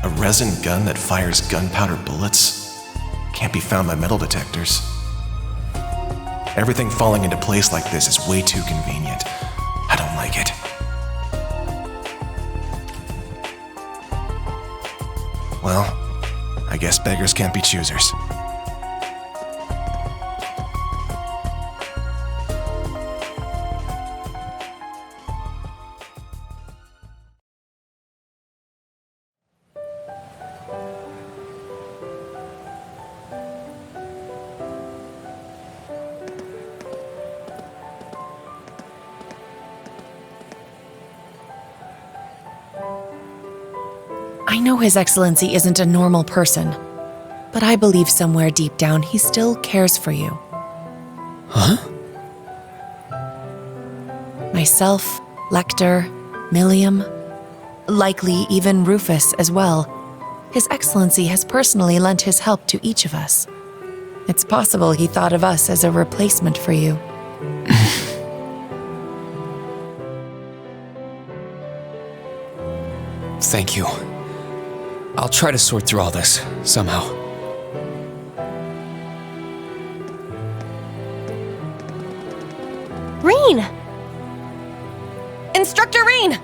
A resin gun that fires gunpowder bullets? Can't be found by metal detectors. Everything falling into place like this is way too convenient. I don't like it. Well, I guess beggars can't be choosers. I know His Excellency isn't a normal person, but I believe somewhere deep down he still cares for you. Huh? Myself, Lecter, Milliam, likely even Rufus as well. His Excellency has personally lent his help to each of us. It's possible he thought of us as a replacement for you. Thank you. I'll try to sort through all this, somehow. Rain! Instructor Rain!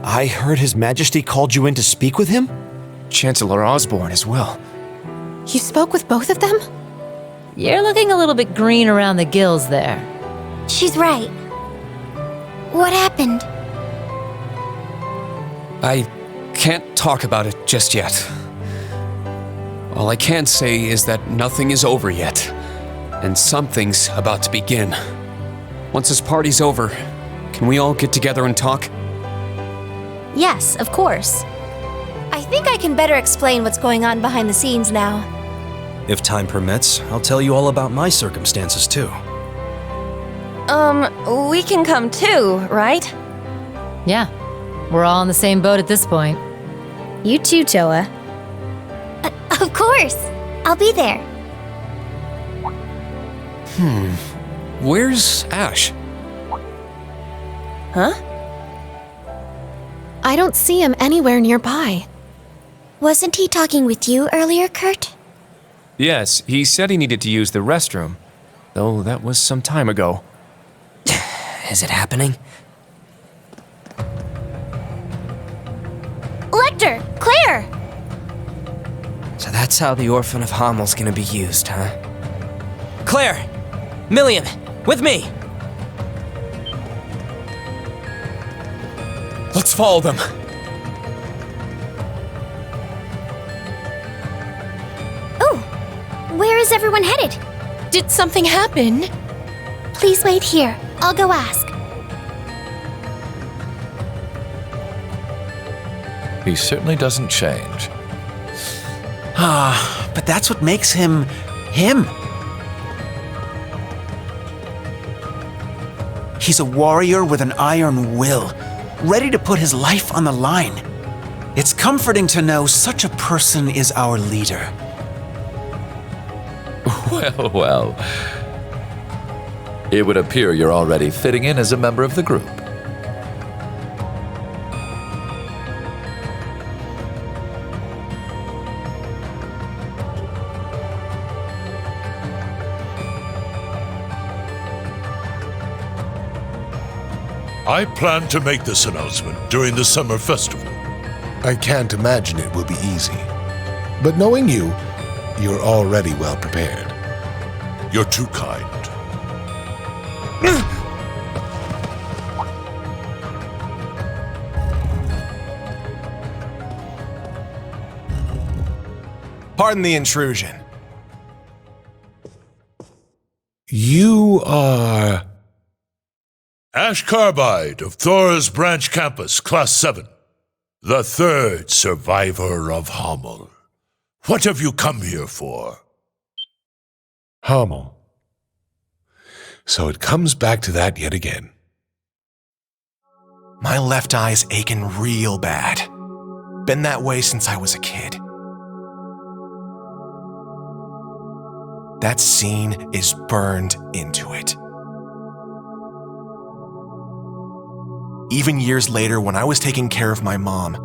I heard His Majesty called you in to speak with him? Chancellor Osborne as well. You spoke with both of them? You're looking a little bit green around the gills there. She's right. What happened? I can't talk about it just yet. All I can say is that nothing is over yet, and something's about to begin. Once this party's over, can we all get together and talk? Yes, of course. I think I can better explain what's going on behind the scenes now. If time permits, I'll tell you all about my circumstances too. We can come too, right? Yeah, we're all in the same boat at this point. You too, Toa. Of course. I'll be there. Where's Ash? Huh? I don't see him anywhere nearby. Wasn't he talking with you earlier, Kurt? Yes, he said he needed to use the restroom, though that was some time ago. Is it happening? Lecter! Claire! So that's how the Orphan of Hommel's gonna be used, huh? Claire! Milliam! With me! Let's follow them. Oh! Where is everyone headed? Did something happen? Please wait here. I'll go ask. He certainly doesn't change. But that's what makes him, him. He's a warrior with an iron will, ready to put his life on the line. It's comforting to know such a person is our leader. Well, well. It would appear you're already fitting in as a member of the group. I plan to make this announcement during the summer festival. I can't imagine it will be easy. But knowing you, you're already well prepared. You're too kind. Pardon the intrusion. You are... Ash Carbide of Thor's Branch Campus, Class 7. The third survivor of Hommel. What have you come here for? Hommel. So it comes back to that yet again. My left eye's aching real bad. Been that way since I was a kid. That scene is burned into it. Even years later, when I was taking care of my mom,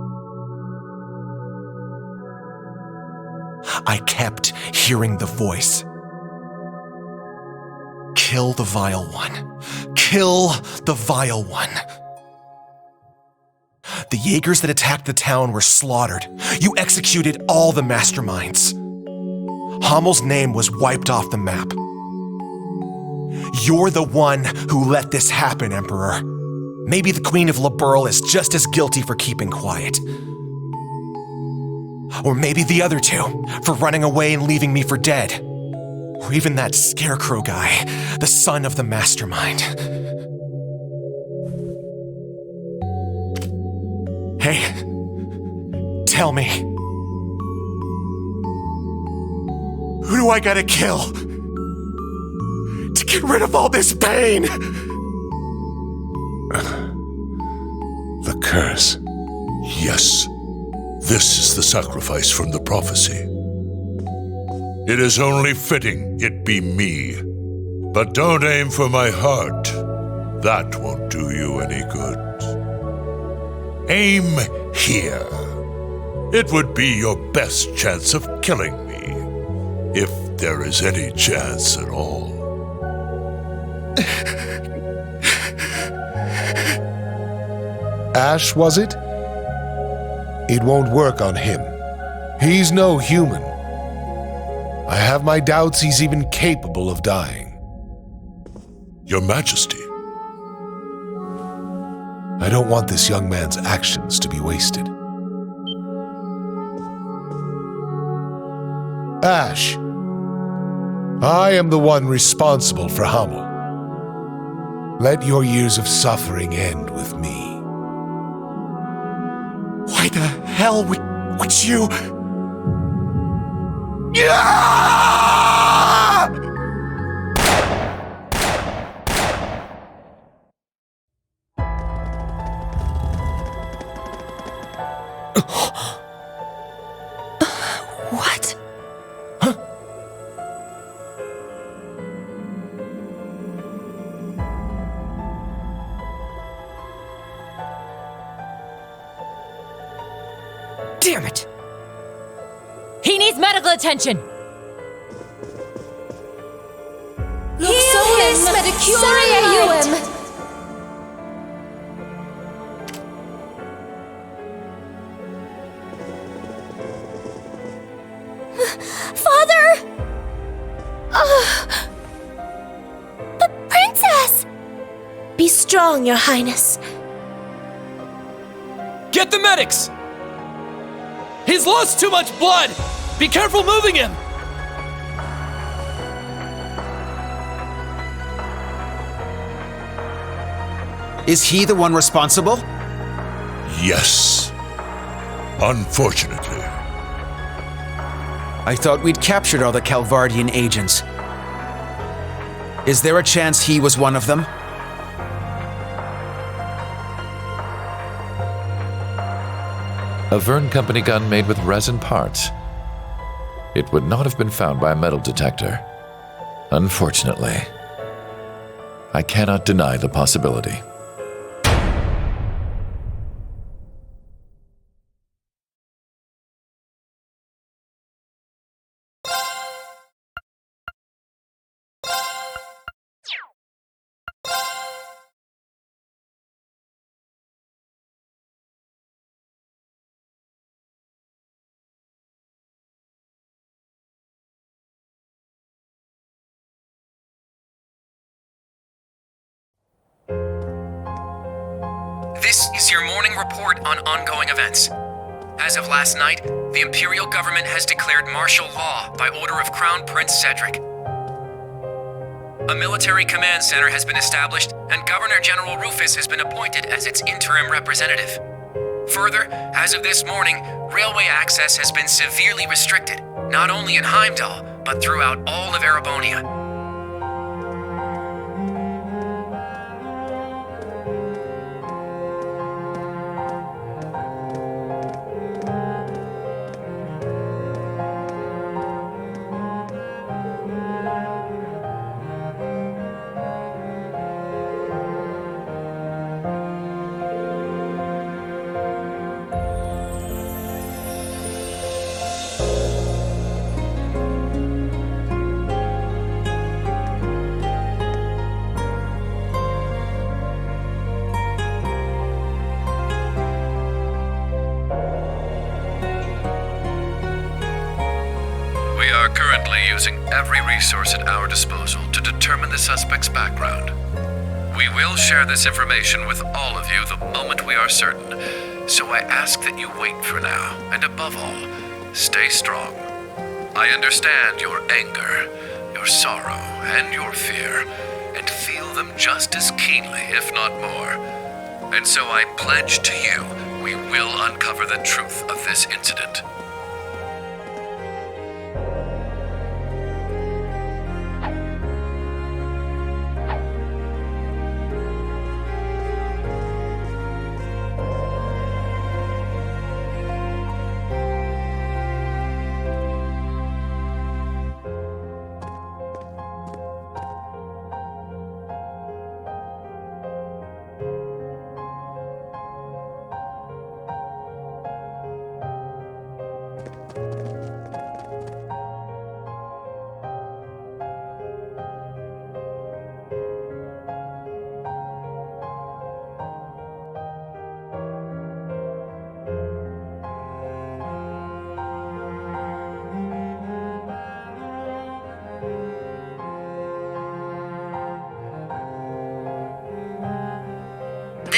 I kept hearing the voice. Kill the vile one. Kill the vile one. The Jaegers that attacked the town were slaughtered. You executed all the masterminds. Hammel's name was wiped off the map. You're the one who let this happen, Emperor. Maybe the Queen of Laburl is just as guilty for keeping quiet. Or maybe the other two, for running away and leaving me for dead. Or even that scarecrow guy, the son of the mastermind. Hey, tell me. Who do I gotta kill to get rid of all this pain? The curse. Yes, this is the sacrifice from the prophecy. It is only fitting it be me. But don't aim for my heart. That won't do you any good. Aim here. It would be your best chance of killing me, if there is any chance at all. Ash, was it? It won't work on him. He's no human. I have my doubts he's even capable of dying. Your Majesty. I don't want this young man's actions to be wasted. Ash, I am the one responsible for Hamel. Let your years of suffering end with me. Why the hell would you... What? Damn it! He needs medical attention! Luxonis medicure eum. Father! The princess! Be strong, Your Highness. Get the medics! He's lost too much blood! Be careful moving him! Is he the one responsible? Yes. Unfortunately. I thought we'd captured all the Calvardian agents. Is there a chance he was one of them? A Verne Company gun made with resin parts. It would not have been found by a metal detector. Unfortunately. I cannot deny the possibility. This is your morning report on ongoing events. As of last night, the Imperial government has declared martial law by order of Crown Prince Cedric. A military command center has been established, and Governor General Rufus has been appointed as its interim representative. Further, as of this morning, railway access has been severely restricted, not only in Heimdall, but throughout all of Erebonia. currently using every resource at our disposal to determine the suspect's background. We will share this information with all of you the moment we are certain, so I ask that you wait for now, and above all, stay strong. I understand your anger, your sorrow, and your fear, and feel them just as keenly, if not more. And so I pledge to you, we will uncover the truth of this incident.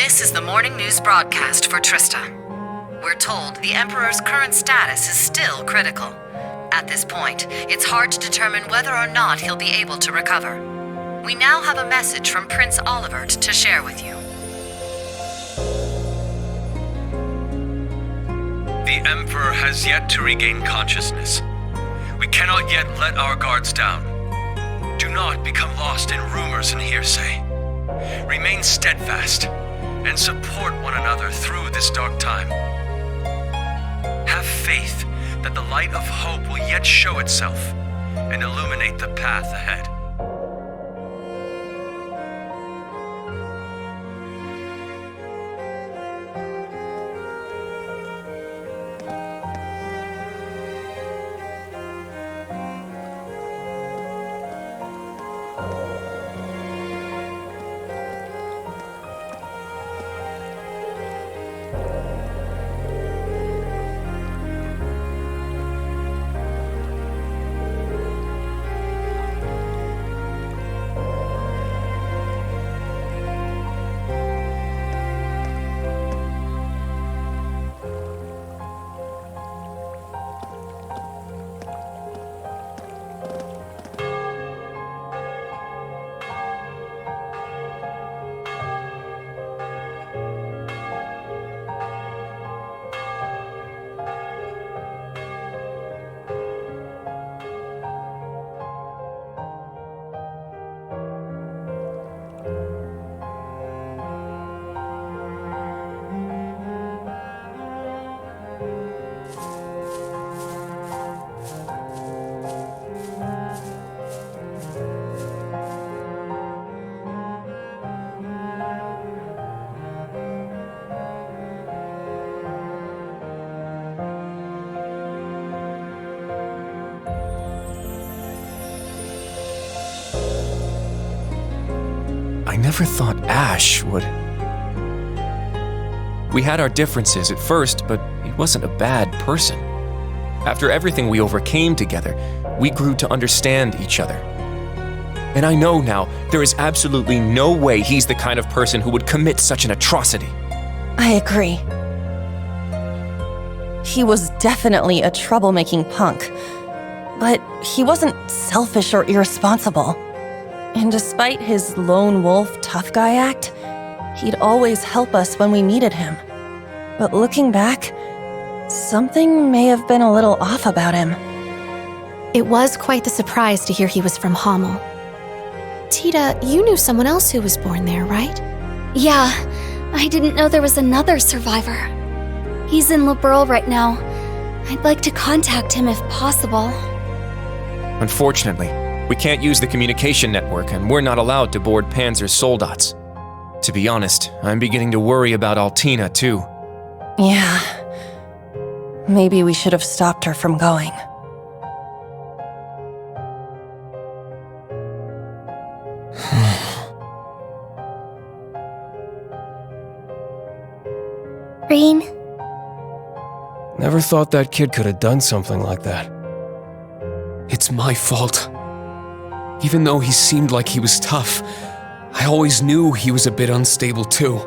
This is the morning news broadcast for Trista. We're told the Emperor's current status is still critical. At this point, it's hard to determine whether or not he'll be able to recover. We now have a message from Prince Olivert to share with you. The Emperor has yet to regain consciousness. We cannot yet let our guards down. Do not become lost in rumors and hearsay. Remain steadfast and support one another through this dark time. Have faith that the light of hope will yet show itself and illuminate the path ahead. I never thought Ash would. We had our differences at first, but he wasn't a bad person. After everything we overcame together, we grew to understand each other. And I know now there is absolutely no way he's the kind of person who would commit such an atrocity. I agree. He was definitely a troublemaking punk, but he wasn't selfish or irresponsible. And despite his lone wolf tough guy act, he'd always help us when we needed him. But looking back, something may have been a little off about him. It was quite the surprise to hear he was from Hamel. Tita, you knew someone else who was born there, right? Yeah, I didn't know there was another survivor. He's in Liberl right now. I'd like to contact him if possible. Unfortunately, we can't use the communication network, and we're not allowed to board Panzer's soldats. To be honest, I'm beginning to worry about Altina, too. Yeah. Maybe we should have stopped her from going. Rain? Never thought that kid could have done something like that. It's my fault. Even though he seemed like he was tough, I always knew he was a bit unstable too.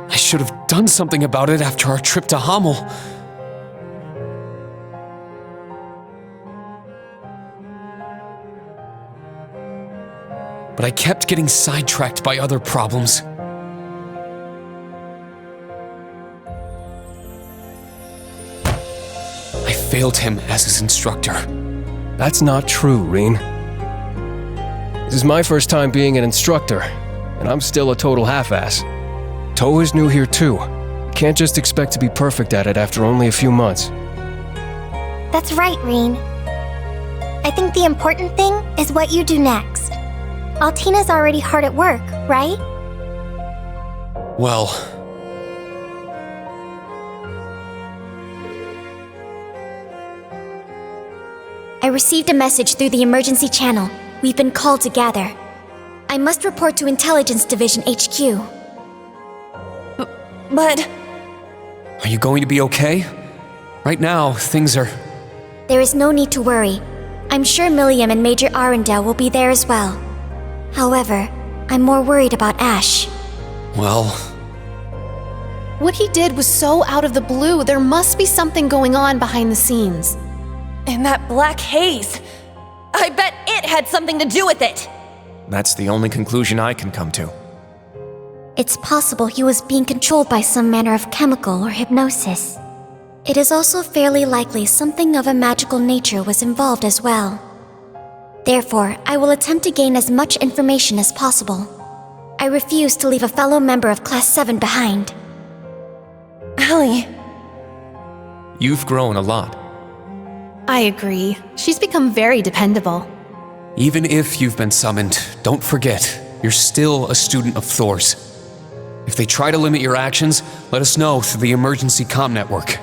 I should have done something about it after our trip to Hamel. But I kept getting sidetracked by other problems. I failed him as his instructor. That's not true, Rin. This is my first time being an instructor, and I'm still a total half-ass. Toe is new here too. Can't just expect to be perfect at it after only a few months. That's right, Rin. I think the important thing is what you do next. Altina's already hard at work, right? Well... I received a message through the emergency channel. We've been called to gather. I must report to Intelligence Division HQ. But... Are you going to be okay? Right now, things are... There is no need to worry. I'm sure Milliam and Major Arundel will be there as well. However, I'm more worried about Ash. Well... What he did was so out of the blue, there must be something going on behind the scenes. And that black haze. I bet it had something to do with it. That's the only conclusion I can come to. It's possible he was being controlled by some manner of chemical or hypnosis. It is also fairly likely something of a magical nature was involved as well. Therefore, I will attempt to gain as much information as possible. I refuse to leave a fellow member of Class 7 behind. Allie. You've grown a lot. I agree. She's become very dependable. Even if you've been summoned, don't forget, you're still a student of Thor's. If they try to limit your actions, let us know through the emergency comm network.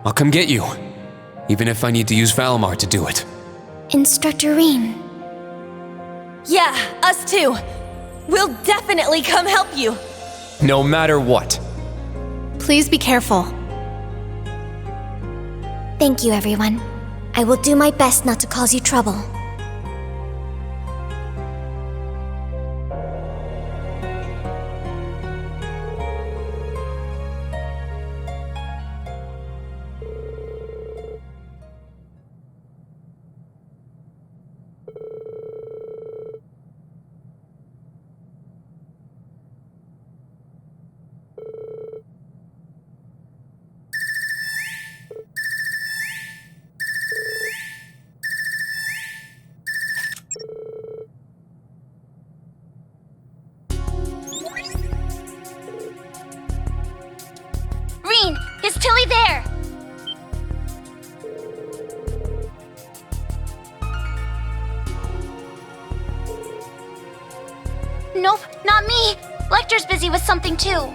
I'll come get you, even if I need to use Valimar to do it. Instructor Rin. Yeah, us too. We'll definitely come help you. No matter what. Please be careful. Thank you, everyone. I will do my best not to cause you trouble. Rin, is Tilly there? Nope, not me. Lecter's busy with something too.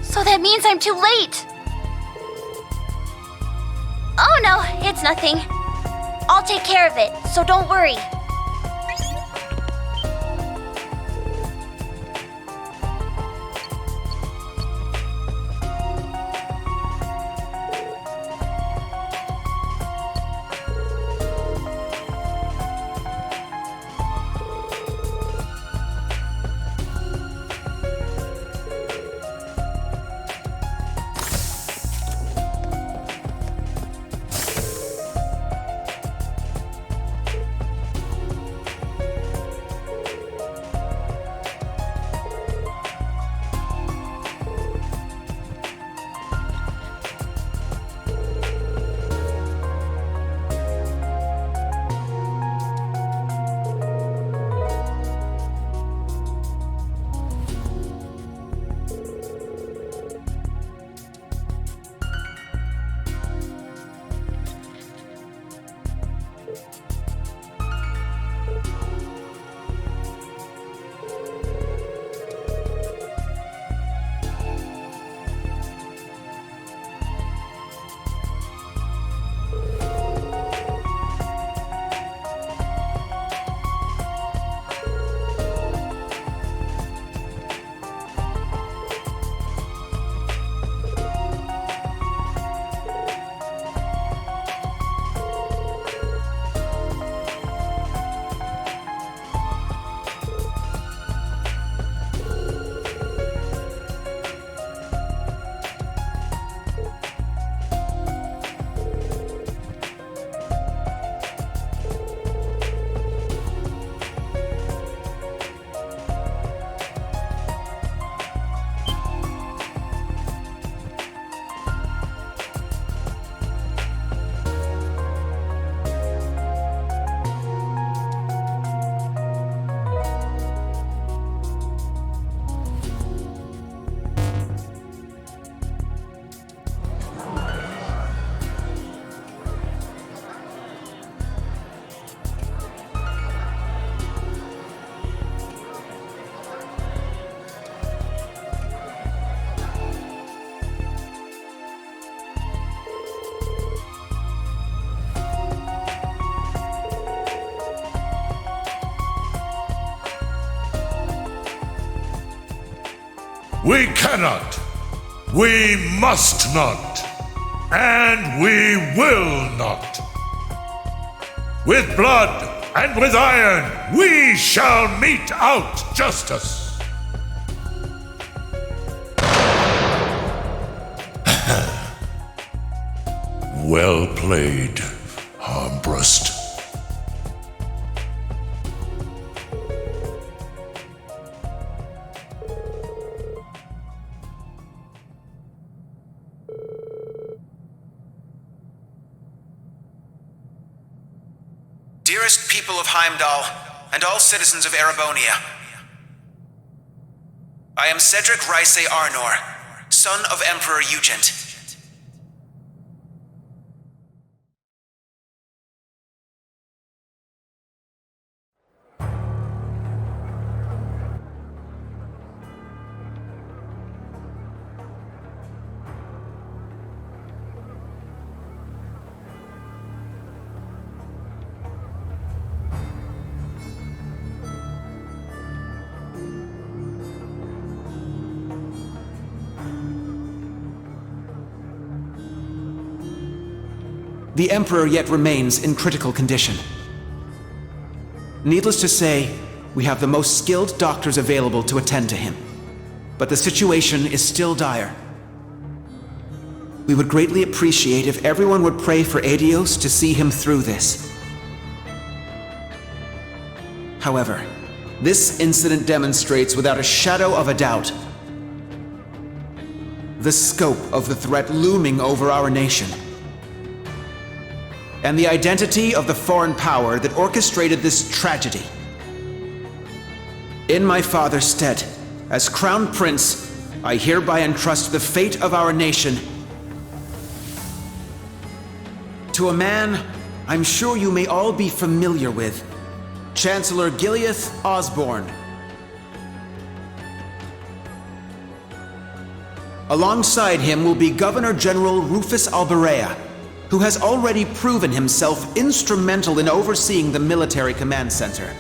So that means I'm too late. Oh no, it's nothing. I'll take care of it, so don't worry. We cannot. We must not. And we will not. With blood and with iron, we shall mete out justice. Well played, Armbrust. Dearest people of Heimdall, and all citizens of Erebonia, I am Cedric Rysay Arnor, son of Emperor Eugent. The Emperor yet remains in critical condition. Needless to say, we have the most skilled doctors available to attend to him. But the situation is still dire. We would greatly appreciate if everyone would pray for Adios to see him through this. However, this incident demonstrates without a shadow of a doubt the scope of the threat looming over our nation, and the identity of the foreign power that orchestrated this tragedy. In my father's stead, as Crown Prince, I hereby entrust the fate of our nation to a man I'm sure you may all be familiar with, Chancellor Gileath Osborne. Alongside him will be Governor General Rufus Alberea, who has already proven himself instrumental in overseeing the military command center.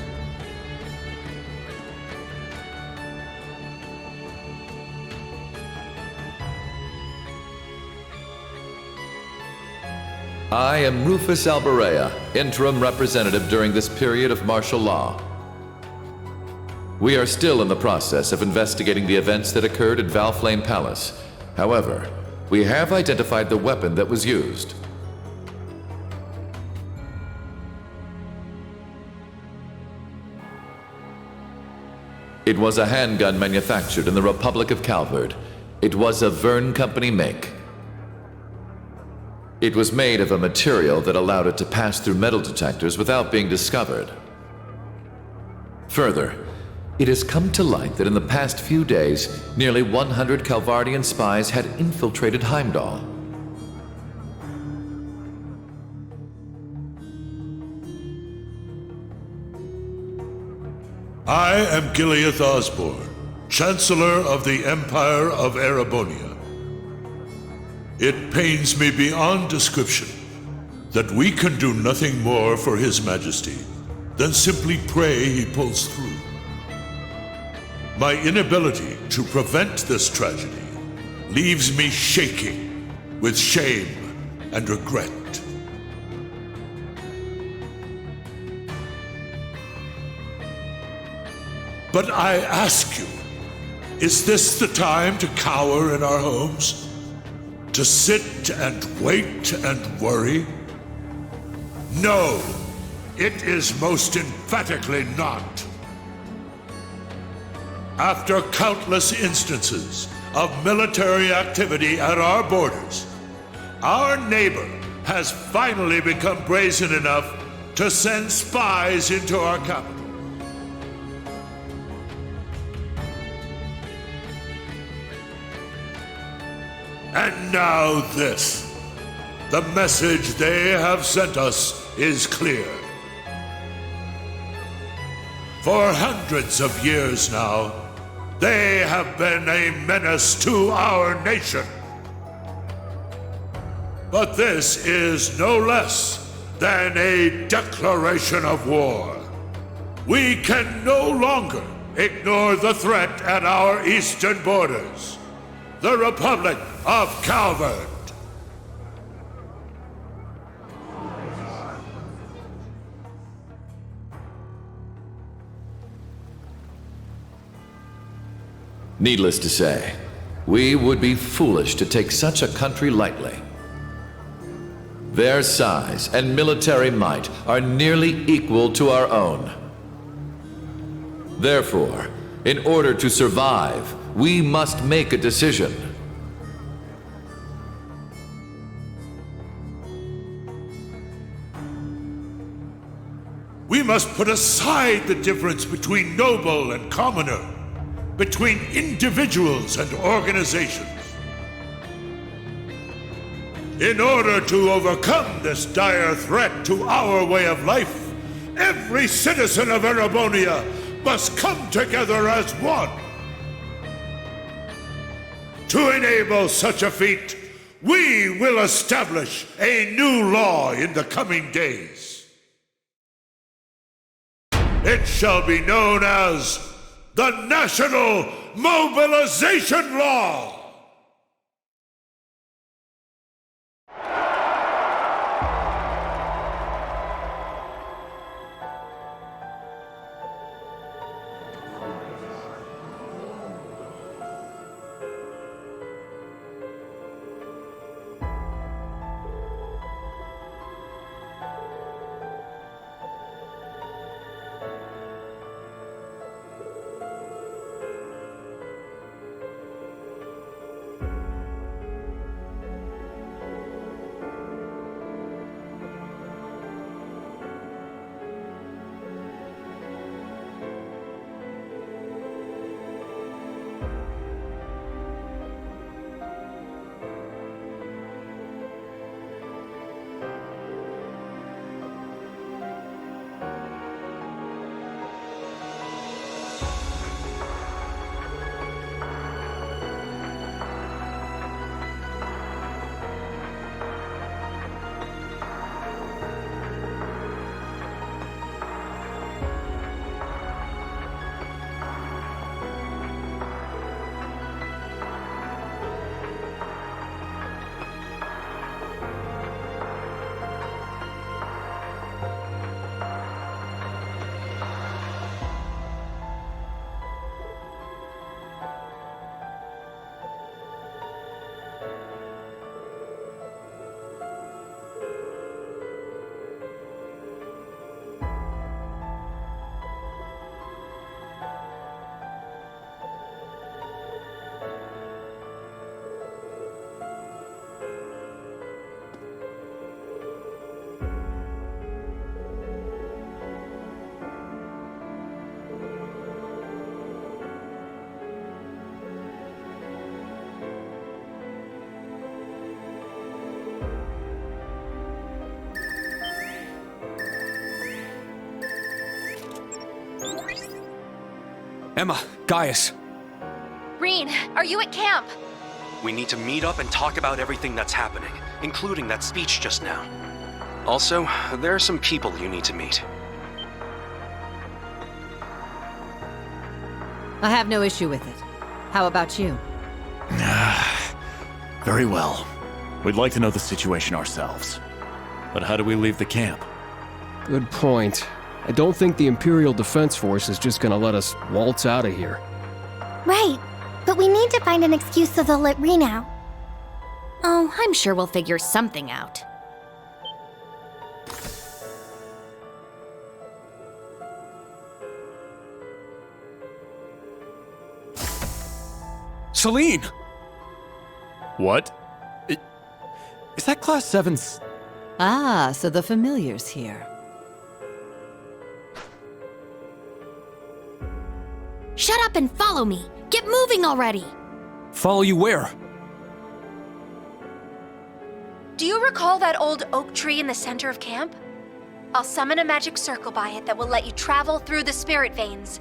I am Rufus Alberea, interim representative during this period of martial law. We are still in the process of investigating the events that occurred at Valflame Palace. However, we have identified the weapon that was used. It was a handgun manufactured in the Republic of Calvard. It was a Verne Company make. It was made of a material that allowed it to pass through metal detectors without being discovered. Further, it has come to light that in the past few days, nearly 100 Calvardian spies had infiltrated Heimdall. I am Gileath Osborne, Chancellor of the Empire of Erebonia. It pains me beyond description that we can do nothing more for His Majesty than simply pray he pulls through. My inability to prevent this tragedy leaves me shaking with shame and regret. But I ask you, is this the time to cower in our homes? To sit and wait and worry? No, it is most emphatically not. After countless instances of military activity at our borders, our neighbor has finally become brazen enough to send spies into our capital. And now this. The message they have sent us is clear. For hundreds of years now, they have been a menace to our nation. But this is no less than a declaration of war. We can no longer Ignore the threat at our eastern borders. The Republic of Calvert. Needless to say, we would be foolish to take such a country lightly. Their size and military might are nearly equal to our own. Therefore, in order to survive, we must make a decision. We must put aside the difference between noble and commoner, between individuals and organizations. In order to overcome this dire threat to our way of life, every citizen of Erebonia must come together as one. To enable such a feat, we will establish a new law in the coming days. It shall be known as the National Mobilization Law! Emma, Gaius. Reen, are you at camp? We need to meet up and talk about everything that's happening, including that speech just now. Also, there are some people you need to meet. I have no issue with it. How about you? Very well. We'd like to know the situation ourselves. But how do we leave the camp? Good point. I don't think the Imperial Defense Force is just gonna let us waltz out of here. Right, but we need to find an excuse so they'll let Reen out. Oh, I'm sure we'll figure something out. Celine! What? Is that Class 7's... Ah, so the familiar's here. Shut up and follow me! Get moving already! Follow you where? Do you recall that old oak tree in the center of camp? I'll summon a magic circle by it that will let you travel through the spirit veins.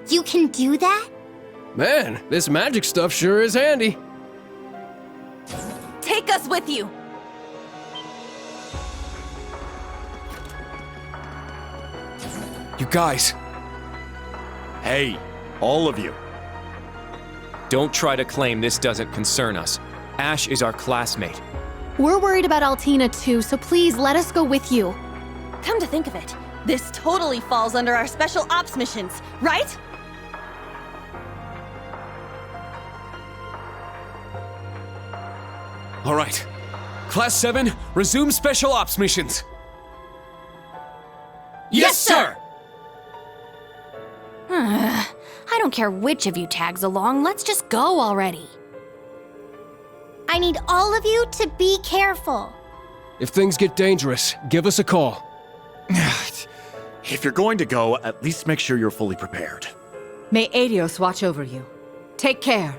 You can do that? Man, this magic stuff sure is handy. Take us with you! You guys, Hey, all of you. Don't try to claim this doesn't concern us. Ash is our classmate. We're worried about Altina too, so please let us go with you. Come to think of it, this totally falls under our special ops missions, right? All right. Class 7, resume special ops missions. Yes, sir! I don't care which of you tags along, let's just go already. I need all of you to be careful. If things get dangerous, give us a call. If you're going to go, at least make sure you're fully prepared. May Adios watch over you. Take care.